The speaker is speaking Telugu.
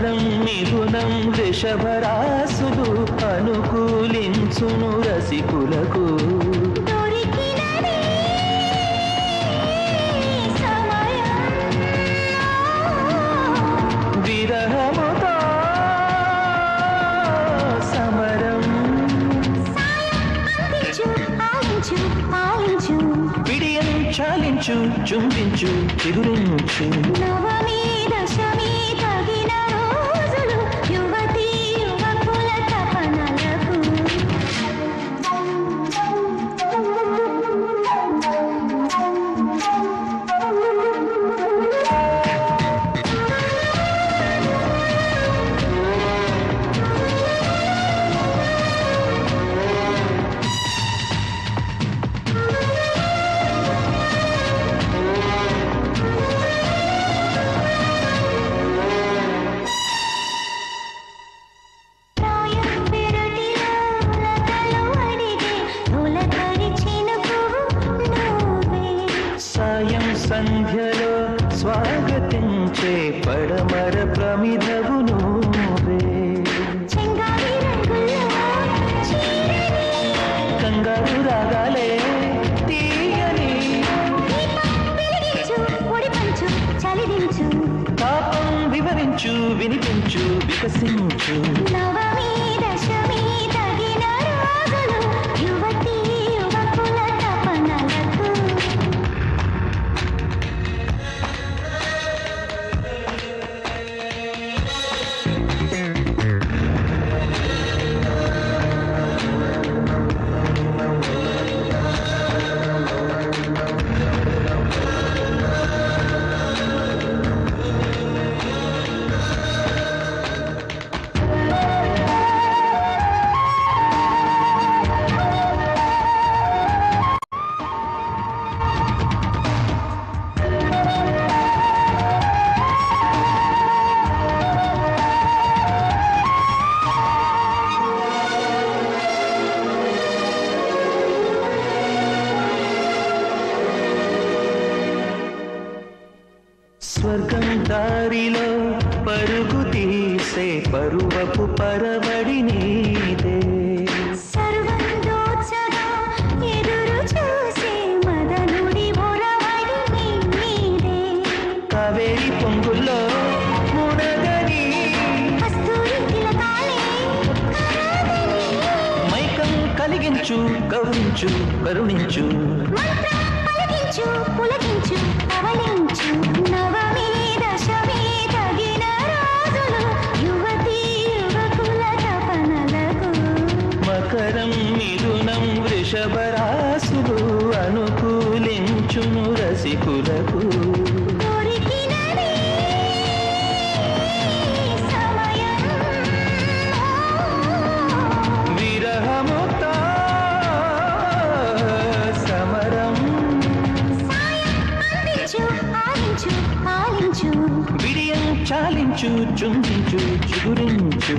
మకరం మిథునం వృషభరాసులు అనుకూలించును రసికులకు విరహముతో సమరం విడియం చాలించు చుంబించు చిగురించు నవమి దశమి తగిన రోజులు యువతి యువకుల తపనలకు సంధ్యలో స్వాగతించే పడమర ప్రమిదవు నువ్వే కంగారు రాగాలే తీయని పాపం వివరించు వినిపించు వికసించు నవమి దశమి తగిన రోజులు యువతి యువకుల తపనలకు స్వర్గం దారిలో పరుగు తీసే పరువపు పరవడి నీదే సర్వం దోచగా ఎదురు చూసే మదనుడి ఒరవడి నీదే కావేరి పొంగుల్లో మునగని కస్తూరి తిలకాలే మైకం కలిగించు గౌరించు కరుణించు మంత్రం పలికించు పులకించు అవలించు నవమి దశమి తగిన రోజులు యువతి యువకుల తపనలకు మకరం మిథునం వృషభరాసులు అనుకూలించును రసికులకు దొరికినది సమయం విరహముతో సమరం అందించు ఆలించు పాలించు విడియం చాలించు చుంబించు చిగురించు